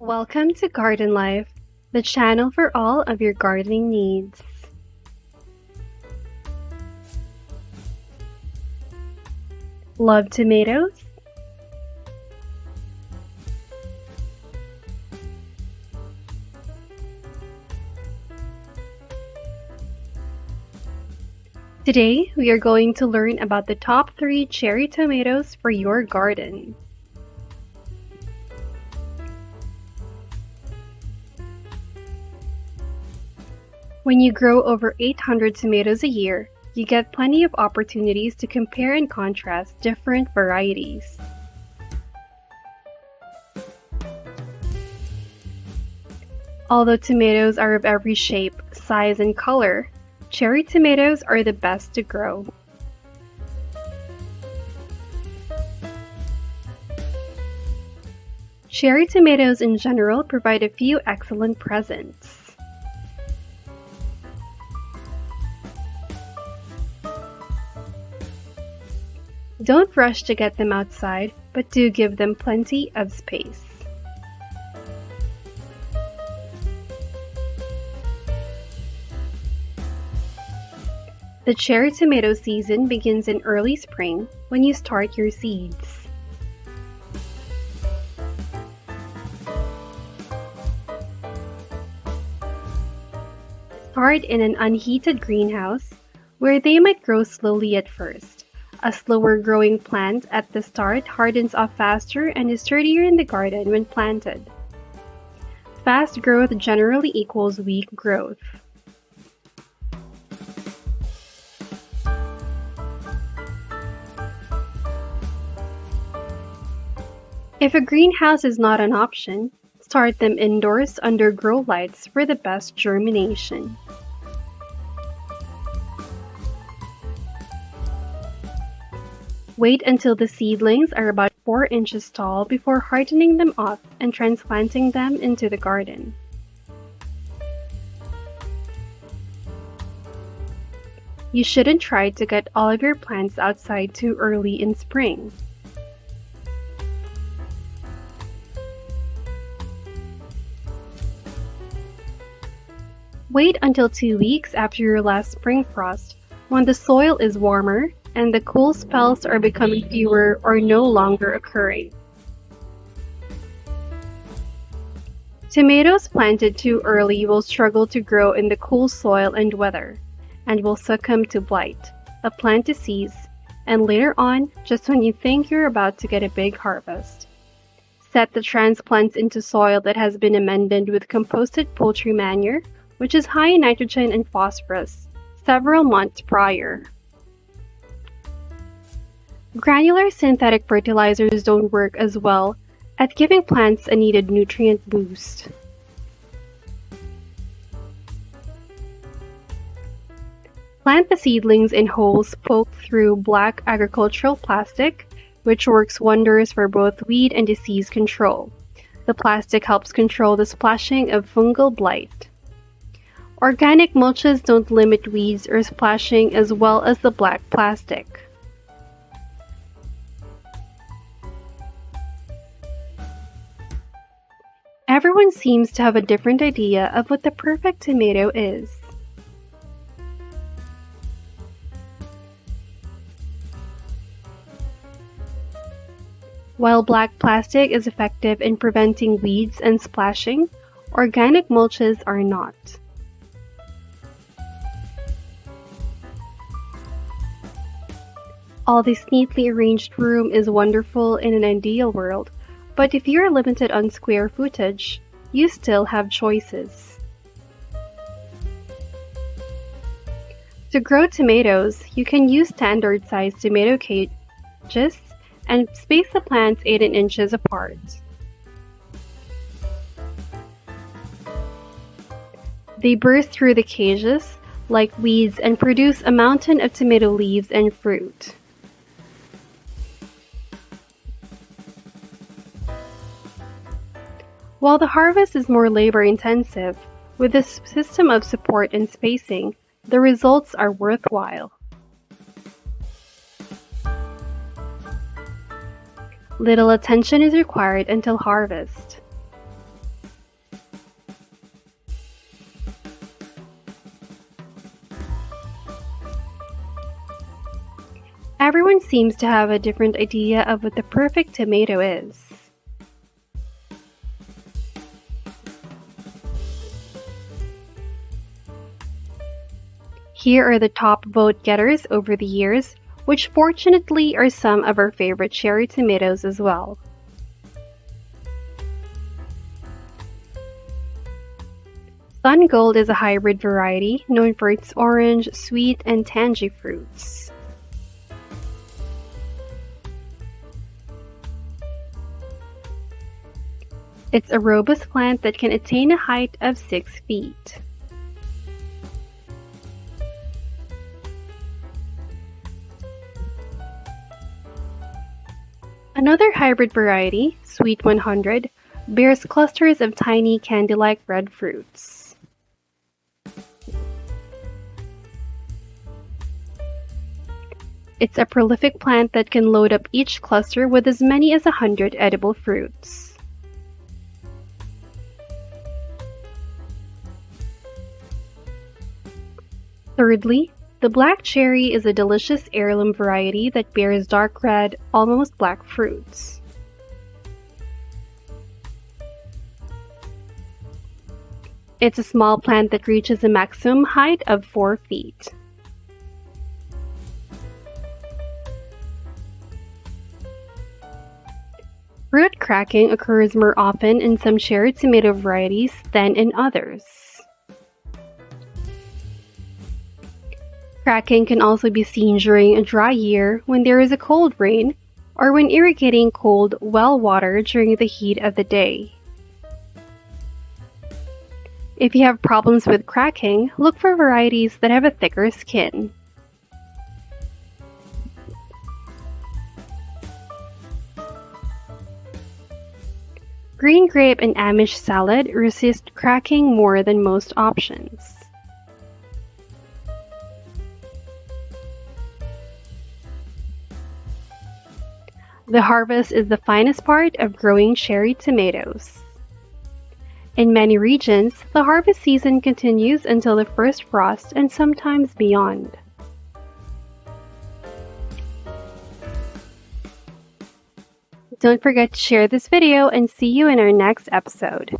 Welcome to Garden Life, the channel for all of your gardening needs. Love tomatoes? Today, we are going to learn about the top 3 cherry tomatoes for your garden. When you grow over 800 tomatoes a year, you get plenty of opportunities to compare and contrast different varieties. Although tomatoes are of every shape, size, and color, cherry tomatoes are the best to grow. Cherry tomatoes in general provide a few excellent presents. Don't rush to get them outside, but do give them plenty of space. The cherry tomato season begins in early spring when you start your seeds. Start in an unheated greenhouse where they might grow slowly at first. A slower growing plant at the start hardens off faster and is sturdier in the garden when planted. Fast growth generally equals weak growth. If a greenhouse is not an option, start them indoors under grow lights for the best germination. Wait until the seedlings are about 4 inches tall before hardening them off and transplanting them into the garden. You shouldn't try to get all of your plants outside too early in spring. Wait until 2 weeks after your last spring frost, when the soil is warmer and the cool spells are becoming fewer or no longer occurring. Tomatoes planted too early will struggle to grow in the cool soil and weather, and will succumb to blight, a plant disease, and later on, just when you think you're about to get a big harvest. Set the transplants into soil that has been amended with composted poultry manure, which is high in nitrogen and phosphorus, several months prior. Granular synthetic fertilizers don't work as well at giving plants a needed nutrient boost. Plant the seedlings in holes poked through black agricultural plastic, which works wonders for both weed and disease control. The plastic helps control the splashing of fungal blight. Organic mulches don't limit weeds or splashing as well as the black plastic. Everyone seems to have a different idea of what the perfect tomato is. While black plastic is effective in preventing weeds and splashing, organic mulches are not. All this neatly arranged room is wonderful in an ideal world, but if you're limited on square footage, you still have choices. To grow tomatoes, you can use standard-sized tomato cages and space the plants 8 inches apart. They burst through the cages like weeds and produce a mountain of tomato leaves and fruit. While the harvest is more labor-intensive, with this system of support and spacing, the results are worthwhile. Little attention is required until harvest. Everyone seems to have a different idea of what the perfect tomato is. Here are the top vote getters over the years, which fortunately are some of our favorite cherry tomatoes as well. Sun Gold is a hybrid variety known for its orange, sweet, and tangy fruits. It's a robust plant that can attain a height of 6 feet. Another hybrid variety, Sweet 100, bears clusters of tiny candy-like red fruits. It's a prolific plant that can load up each cluster with as many as 100 edible fruits. Thirdly, the black cherry is a delicious heirloom variety that bears dark red, almost black fruits. It's a small plant that reaches a maximum height of 4 feet. Fruit cracking occurs more often in some cherry tomato varieties than in others. Cracking can also be seen during a dry year when there is a cold rain or when irrigating cold well water during the heat of the day. If you have problems with cracking, look for varieties that have a thicker skin. Green grape and Amish salad resist cracking more than most options. The harvest is the finest part of growing cherry tomatoes. In many regions, the harvest season continues until the first frost and sometimes beyond. Don't forget to share this video and see you in our next episode.